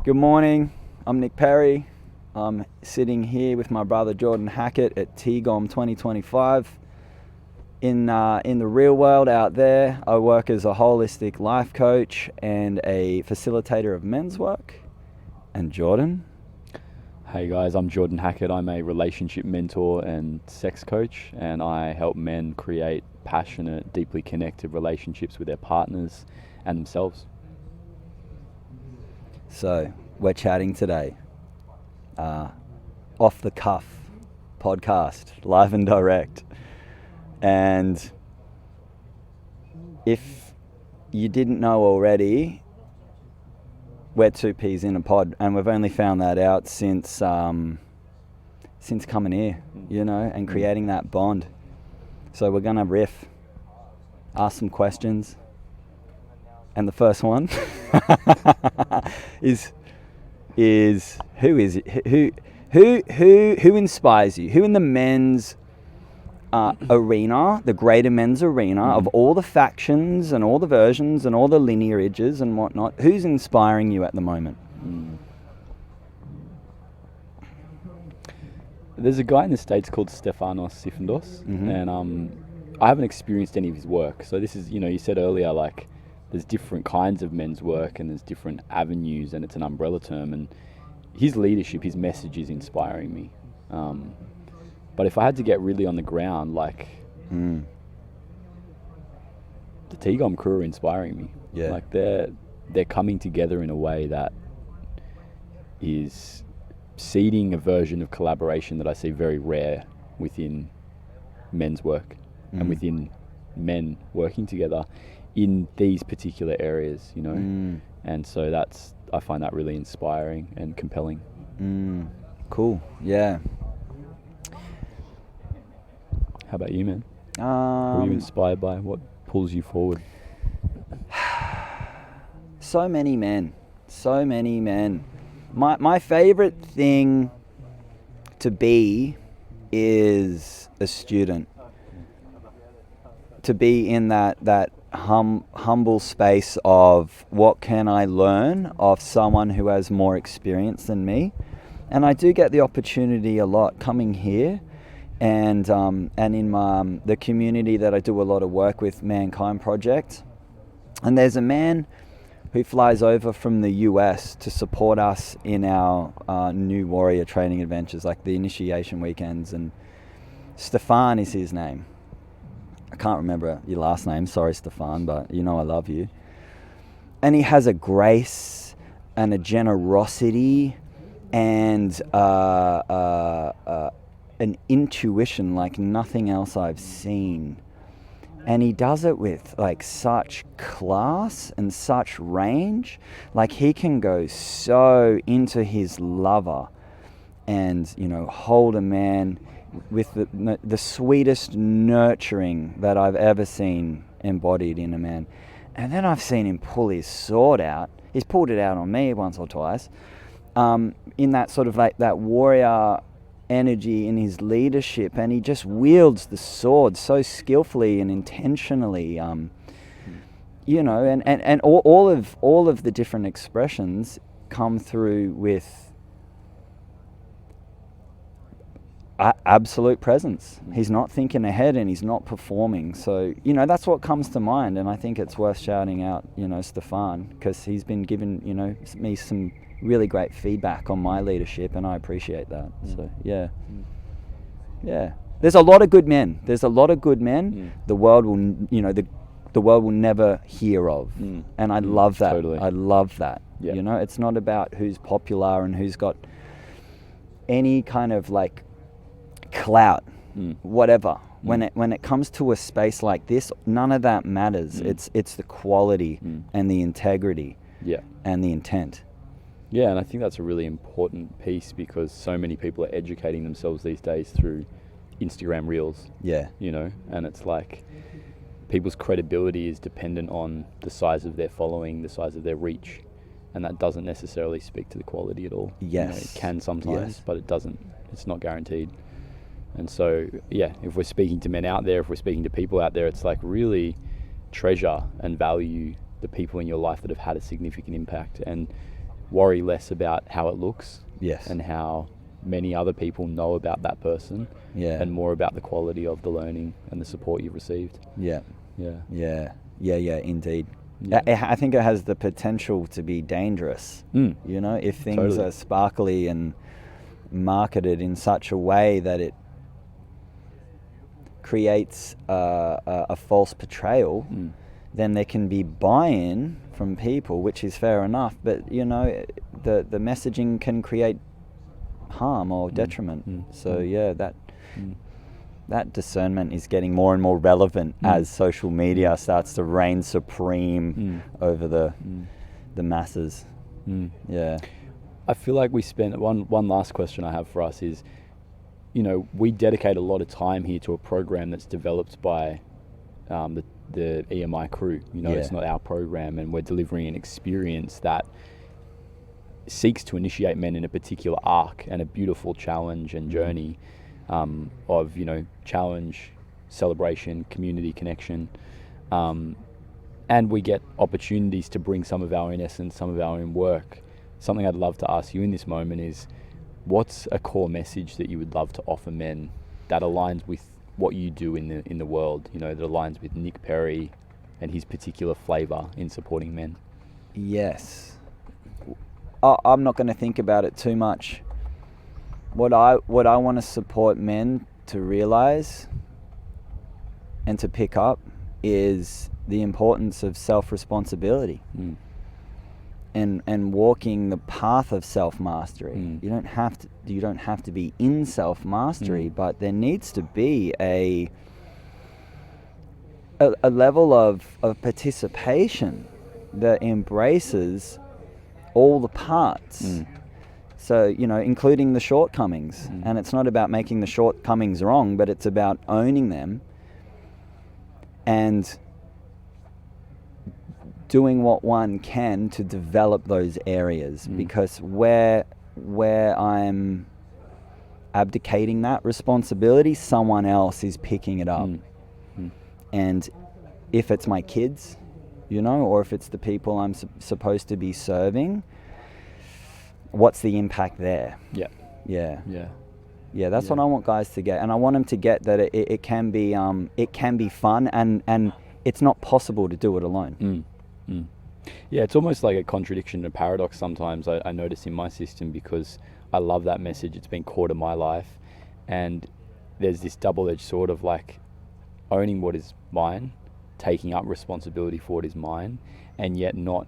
Good morning, I'm Nick Perry. I'm sitting here with my brother Jordan Hackett at TGOM 2025. In the real world out there, I work as a holistic life coach and a facilitator of men's work. And Jordan? Hey guys, I'm Jordan Hackett. I'm a relationship mentor and sex coach, and I help men create passionate, deeply connected relationships with their partners and themselves. So, we're chatting today. Off the cuff podcast, live and direct. And if you didn't know already, we're two peas in a pod, and we've only found that out since coming here, and creating that bond. So we're gonna riff, ask some questions, and the first one is who inspires you? Who in the men's arena, the greater men's arena, of all the factions and all the versions and all the lineages and whatnot, who's inspiring you at the moment? There's a guy in the States called Stefanos Sifandos, and I haven't experienced any of his work. So this is, you said earlier, like, there's different kinds of men's work and there's different avenues, and it's an umbrella term, and his leadership, his message is inspiring me. But if I had to get really on the ground, like, the TGOM crew are inspiring me. Yeah. Like, they're coming together in a way that is seeding a version of collaboration that I see very rare within men's work and within men working together in these particular areas, and so I find that really inspiring and compelling. Cool. Yeah. How about you, man? Who are you inspired by? What pulls you forward? So many men. My favorite thing to be is a student. To be in that humble space of what can I learn of someone who has more experience than me. And I do get the opportunity a lot coming here and in the community that I do a lot of work with, Mankind Project. And there's a man who flies over from the US to support us in our new warrior training adventures, like the initiation weekends. And Stefan is his name. I can't remember your last name, sorry Stefan, but I love you. And he has a grace and a generosity and an intuition like nothing else I've seen. And he does it with like such class and such range. Like, he can go so into his lover and, hold a man with the sweetest nurturing that I've ever seen embodied in a man. And then I've seen him pull his sword out. He's pulled it out on me once or twice. In that sort of like that warrior energy in his leadership, and he just wields the sword so skillfully and intentionally, and all of the different expressions come through with absolute presence. He's not thinking ahead and he's not performing. So, that's what comes to mind. And I think it's worth shouting out, Stefan, because he's been giving, me some really great feedback on my leadership, and I appreciate that. So, yeah. There's a lot of good men. The world will, the world will never hear of. And I love that. Totally. I love that. Yeah. It's not about who's popular and who's got any kind of like clout, whatever. When it comes to a space like this, none of that matters. It's the quality and the integrity, and the intent. Yeah, and I think that's a really important piece, because so many people are educating themselves these days through Instagram Reels. Yeah. And it's like people's credibility is dependent on the size of their following, the size of their reach, and that doesn't necessarily speak to the quality at all. Yes. It can sometimes, but it doesn't. It's not guaranteed. And so, if we're speaking to men out there, if we're speaking to people out there, it's like really treasure and value the people in your life that have had a significant impact, and worry less about how it looks Yes. and how many other people know about that person, Yeah. and more about the quality of the learning and the support you've received. Yeah. Yeah. Yeah. Yeah. Yeah. Indeed. Yeah. I think it has the potential to be dangerous. Mm. You know, if things Totally. are sparkly and marketed in such a way that it creates a false portrayal, then there can be buy-in from people, which is fair enough. But you know, the messaging can create harm or detriment. So yeah, that discernment is getting more and more relevant as social media starts to reign supreme over the masses. Yeah. I feel like we spend one last question I have for us is, you know, we dedicate a lot of time here to a program that's developed by the EMI crew. You know, Yeah. it's not our program, and we're delivering an experience that seeks to initiate men in a particular arc and a beautiful challenge and journey of, you know, challenge, celebration, community connection. And we get opportunities to bring some of our own essence, some of our own work. Something I'd love to ask you in this moment is, what's a core message that you would love to offer men that aligns with what you do in the world, you know, that aligns with Nick Perry and his particular flavour in supporting men? Yes. I'm not going to think about it too much. What I want to support men to realize and to pick up is the importance of self-responsibility and walking the path of self-mastery. You don't have to be in self-mastery, but there needs to be a level of participation that embraces all the parts. So, you know, including the shortcomings. And it's not about making the shortcomings wrong, but it's about owning them and doing what one can to develop those areas. Because where I'm abdicating that responsibility, someone else is picking it up. And if it's my kids, you know, or if it's the people I'm supposed to be serving, what's the impact there? Yeah, that's what I want guys to get, and I want them to get that it can be fun, and it's not possible to do it alone. Yeah, it's almost like a contradiction, a paradox sometimes I notice in my system, because I love that message. It's been core to my life, and there's this double-edged sword of like owning what is mine, taking up responsibility for what is mine, and yet not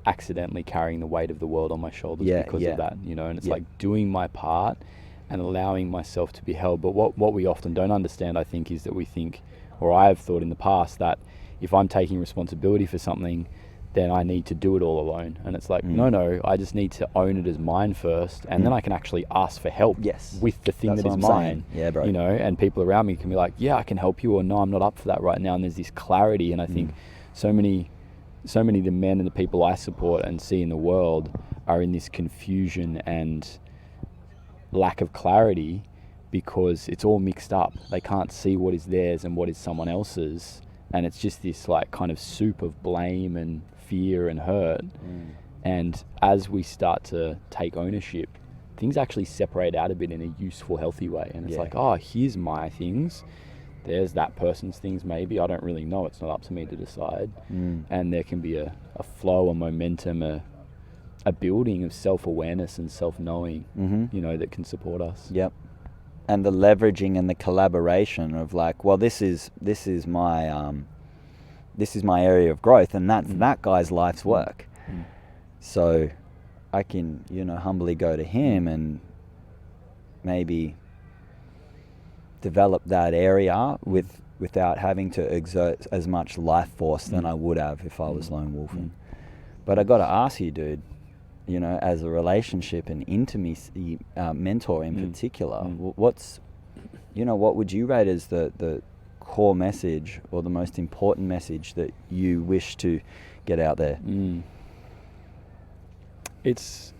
accidentally carrying the weight of the world on my shoulders because of that, you know. And it's like doing my part and allowing myself to be held. But what we often don't understand, I think, is that we think, or I have thought in the past, that if I'm taking responsibility for something, then I need to do it all alone. And it's like, no, I just need to own it as mine first, and then I can actually ask for help with the thing that is mine. Yeah, bro. You know, and people around me can be like, yeah, I can help you, or no, I'm not up for that right now. And there's this clarity, and I think so many of the men and the people I support and see in the world are in this confusion and lack of clarity because it's all mixed up. They can't see what is theirs and what is someone else's, and it's just this like kind of soup of blame and fear and hurt. And as we start to take ownership, things actually separate out a bit in a useful, healthy way. And it's like, oh, here's my things, there's that person's things, maybe, I don't really know, it's not up to me to decide. And there can be a flow, a momentum, a building of self-awareness and self-knowing, you know, that can support us. Yep. And the leveraging and the collaboration of like, well, this is my area of growth, and that's that guy's life's work. So I can, you know, humbly go to him and maybe develop that area without having to exert as much life force than I would have if I was lone wolfing. But I got to ask you, dude, you know, as a relationship and intimacy mentor in particular, what's, you know, what would you rate as the core message or the most important message that you wish to get out there? It's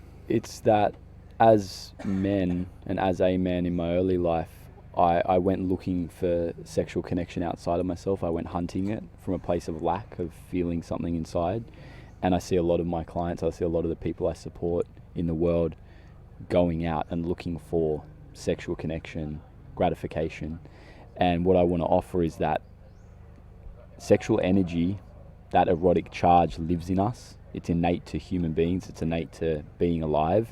that as men and as a man in my early life, I went looking for sexual connection outside of myself. I went hunting it from a place of lack, of feeling something inside. And I see a lot of my clients, I see a lot of the people I support in the world going out and looking for sexual connection, gratification. And what I want to offer is that sexual energy, that erotic charge lives in us. It's innate to human beings. It's innate to being alive.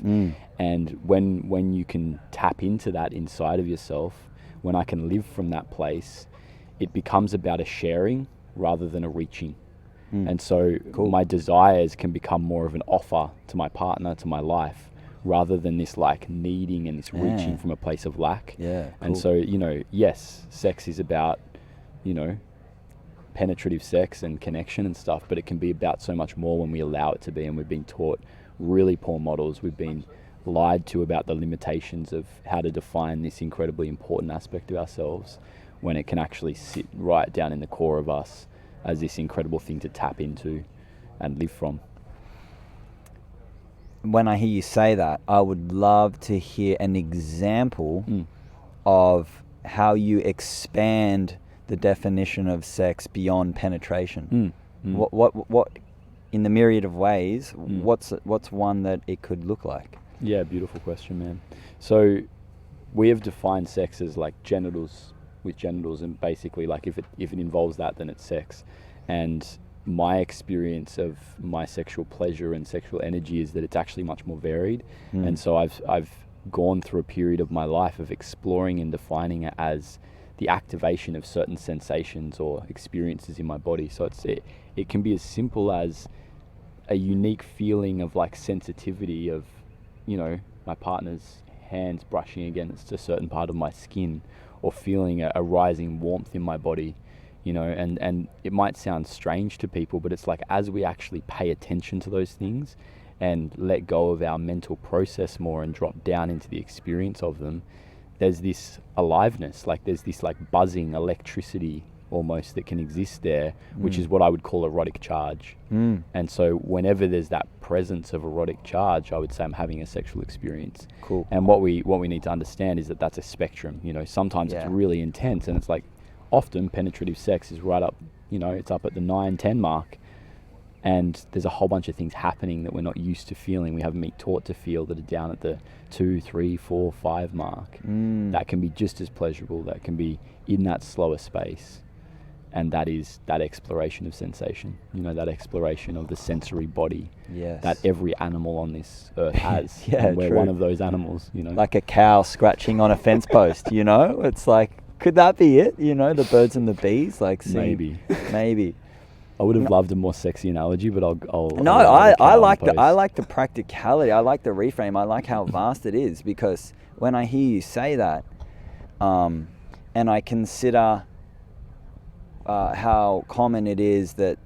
And when you can tap into that inside of yourself, when I can live from that place, it becomes about a sharing rather than a reaching. And so my desires can become more of an offer to my partner, to my life, rather than this like needing and this reaching from a place of lack. And so, you know, yes, sex is about, you know, penetrative sex and connection and stuff, but it can be about so much more when we allow it to be. And we've been taught really poor models. We've been lied to about the limitations of how to define this incredibly important aspect of ourselves, when it can actually sit right down in the core of us as this incredible thing to tap into and live from. When I hear you say that, I would love to hear an example of how you expand the definition of sex beyond penetration. What in the myriad of ways, what's one that it could look like? Yeah, beautiful question, man. So we have defined sex as like genitals with genitals, and basically like if it involves that, then it's sex. And my experience of my sexual pleasure and sexual energy is that it's actually much more varied. And so I've gone through a period of my life of exploring and defining it as the activation of certain sensations or experiences in my body. So it can be as simple as a unique feeling of like sensitivity of, you know, my partner's hands brushing against a certain part of my skin, or feeling a rising warmth in my body, you know, and it might sound strange to people, but it's like as we actually pay attention to those things and let go of our mental process more and drop down into the experience of them, there's this aliveness, like there's this like buzzing electricity almost that can exist there, which is what I would call erotic charge. And so whenever there's that presence of erotic charge, I would say I'm having a sexual experience. Cool. And what we need to understand is that that's a spectrum. You know, sometimes it's really intense, and it's like often penetrative sex is right up, you know, it's up at the 9-10 mark, and there's a whole bunch of things happening that we're not used to feeling, we haven't been taught to feel, that are down at the 2, 3, 4, 5 mark. That can be just as pleasurable, that can be in that slower space. And that is that exploration of sensation, you know, that exploration of the sensory body that every animal on this earth has. And we're one of those animals, you know. Like a cow scratching on a fence post, you know? It's like, could that be it? You know, the birds and the bees, like maybe. I would have loved a more sexy analogy, but I'll I like the practicality. I like the reframe. I like how vast it is, because when I hear you say that, and I consider how common it is that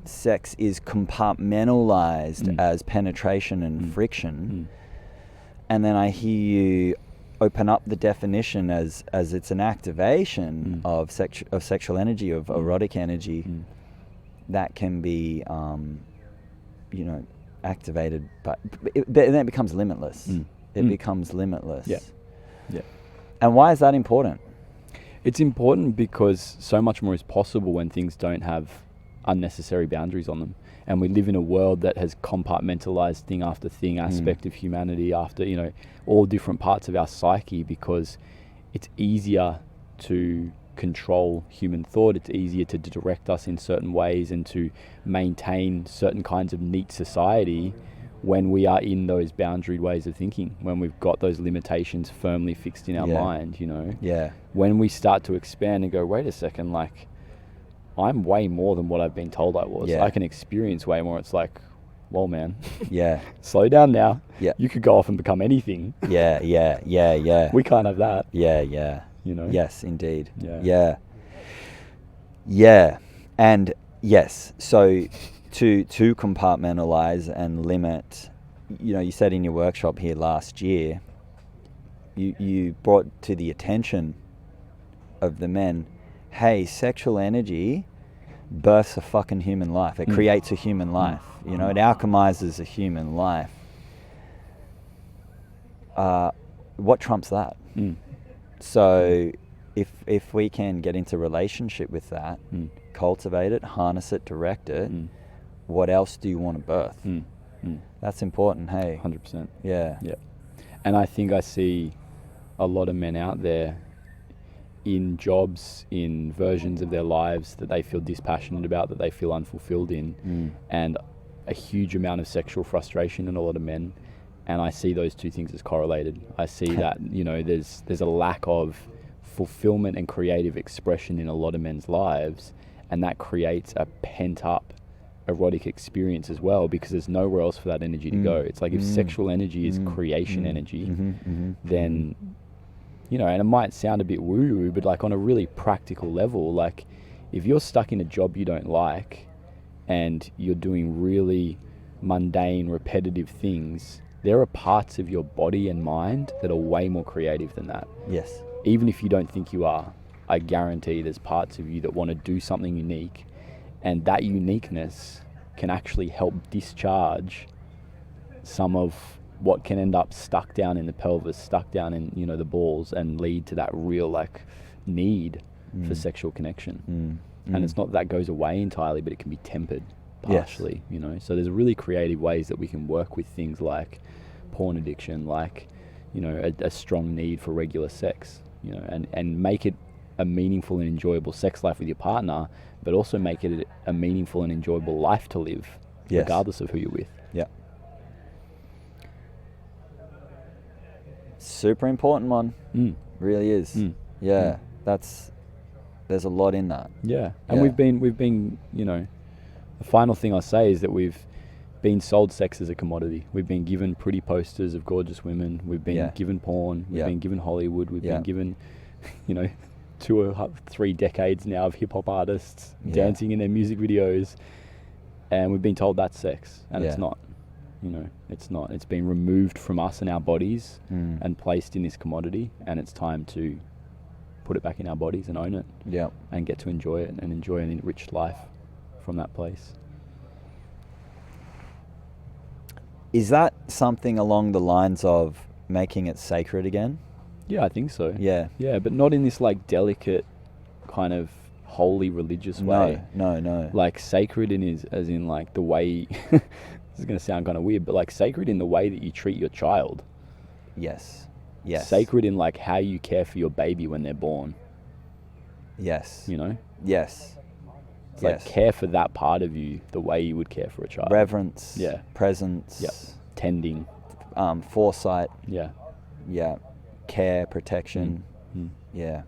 sex is compartmentalized as penetration and friction, and then I hear you open up the definition as it's an activation of sexual energy, of erotic energy, that can be you know, activated, but then it becomes limitless. It becomes limitless. And why is that important? It's important because so much more is possible when things don't have unnecessary boundaries on them. And we live in a world that has compartmentalized thing after thing, aspect of humanity after, you know, all different parts of our psyche, because it's easier to control human thought. It's easier to direct us in certain ways and to maintain certain kinds of neat society when we are in those boundaried ways of thinking, when we've got those limitations firmly fixed in our mind, you know. When we start to expand and go, wait a second, like, I'm way more than what I've been told I was. I can experience way more. It's like, well, man, slow down now. You could go off and become anything. We can't have that. You know. Yes, indeed. And yes, so to compartmentalize and limit, you know, you said in your workshop here last year, you brought to the attention of the men, hey, sexual energy births a fucking human life. It creates a human life. You know, it alchemizes a human life. What trumps that? So if we can get into relationship with that, cultivate it, harness it, direct it, what else do you want to birth? That's important, hey? 100%. Yeah. Yeah. And I think I see a lot of men out there in jobs, in versions of their lives that they feel dispassionate about, that they feel unfulfilled in, and a huge amount of sexual frustration in a lot of men. And I see those two things as correlated. I see that, you know, there's a lack of fulfillment and creative expression in a lot of men's lives, and that creates a pent-up erotic experience as well, because there's nowhere else for that energy to go. It's like if sexual energy is creation energy, then, you know, and it might sound a bit woo-woo, but like on a really practical level, like if you're stuck in a job you don't like and you're doing really mundane, repetitive things, there are parts of your body and mind that are way more creative than that. Yes. Even if you don't think you are, I guarantee there's parts of you that want to do something unique, and that uniqueness can actually help discharge some of what can end up stuck down in the pelvis, stuck down in, you know, the balls, and lead to that real like need for sexual connection. And it's not that goes away entirely, but it can be tempered partially, you know. So there's really creative ways that we can work with things like porn addiction, like, you know, a strong need for regular sex, you know, and make it a meaningful and enjoyable sex life with your partner, but also make it a meaningful and enjoyable life to live, regardless of who you're with. Yeah. Super important one. Really is. Yeah. There's a lot in that. Yeah. And we've been, you know, the final thing I'll say is that we've been sold sex as a commodity. We've been given pretty posters of gorgeous women. We've been given porn. We've been given Hollywood. We've been given, you know, 2 or 3 decades now of hip hop artists dancing in their music videos. And we've been told that's sex. And it's not. You know, it's not. It's been removed from us and our bodies and placed in this commodity. And it's time to put it back in our bodies and own it. Yeah. And get to enjoy it and enjoy an enriched life from that place. Is that something along the lines of making it sacred again? Yeah, I think so. Yeah. Yeah, but not in this like delicate kind of holy religious way. No. Like sacred as in like the way, this is going to sound kind of weird, but like sacred in the way that you treat your child. Yes. Sacred in like how you care for your baby when they're born. Yes. You know? Yes. It's like care for that part of you the way you would care for a child. Reverence. Yeah. Presence. Yeah. Tending. Foresight. Yeah. Yeah. Care, protection. Yeah.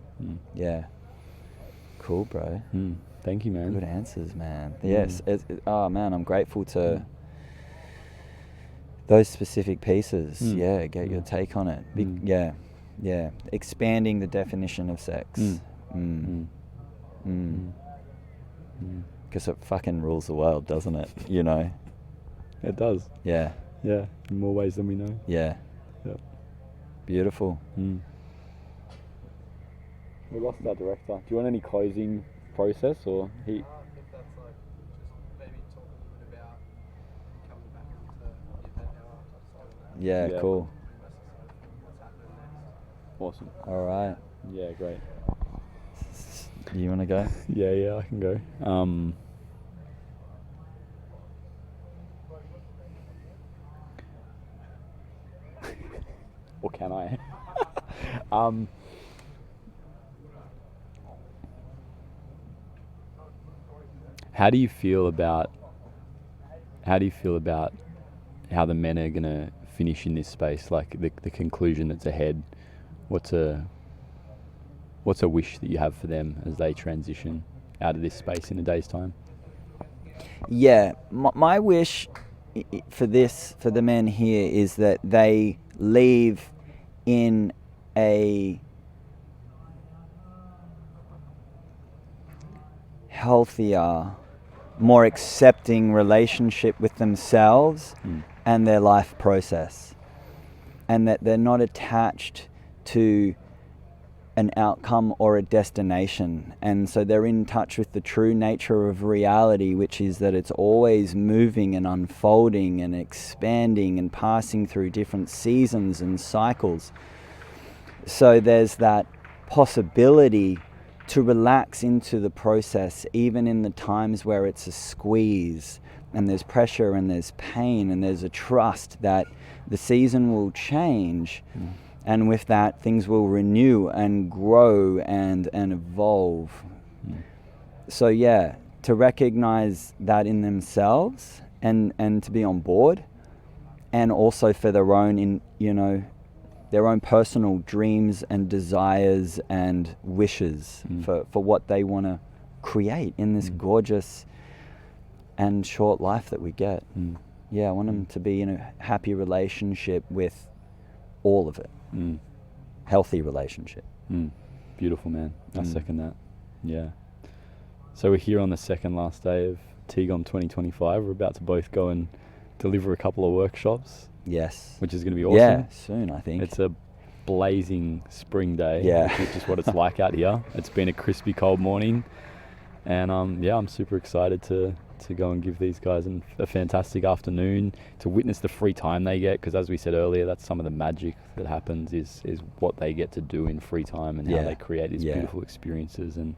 Yeah. Cool, bro. Thank you, man. Good answers, man. Yes. Oh, man, I'm grateful to those specific pieces. Yeah, get your take on it. Yeah. Expanding the definition of sex. Because it fucking rules the world, doesn't it? You know? It does. Yeah. Yeah, in more ways than we know. Yeah. Yep. Beautiful. We lost our director. Do you want any closing process or he? I think that's like just maybe talk a little bit about coming back into the event now. Yeah, cool. What's happening next? Awesome. All right. Yeah, great. You want to go? Yeah, I can go. Or can I? How do you feel about how the men are gonna finish in this space? Like the conclusion that's ahead. What's a wish that you have for them as they transition out of this space in a day's time? Yeah, my wish for the men here is that they leave in a healthier, more accepting relationship with themselves and their life process, and that they're not attached to an outcome or a destination, and so they're in touch with the true nature of reality, which is that it's always moving and unfolding and expanding and passing through different seasons and cycles. So there's that possibility to relax into the process, even in the times where it's a squeeze, and there's pressure and there's pain and there's a trust that the season will change, and with that things will renew and grow and evolve. So yeah, to recognize that in themselves and to be on board, and also for their own their own personal dreams and desires and wishes for what they want to create in this gorgeous and short life that we get. Yeah, I want them to be in a happy relationship with all of it. Healthy relationship. Beautiful, man. I second that. Yeah. So we're here on the second last day of TGOM 2025. We're about to both go and deliver a couple of workshops. Yes. Which is going to be awesome. Yeah, soon, I think. It's a blazing spring day. Yeah. Which is just what it's like out here. It's been a crispy cold morning. And I'm super excited to go and give these guys a fantastic afternoon, to witness the free time they get, because as we said earlier, that's some of the magic that happens is what they get to do in free time and how they create these beautiful experiences. And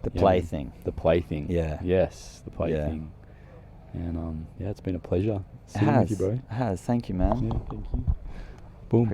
the plaything. The plaything. Yeah. Yes, the plaything. And it's been a pleasure It sitting with you, bro. has. Thank you, man. Yeah, thank you. Boom.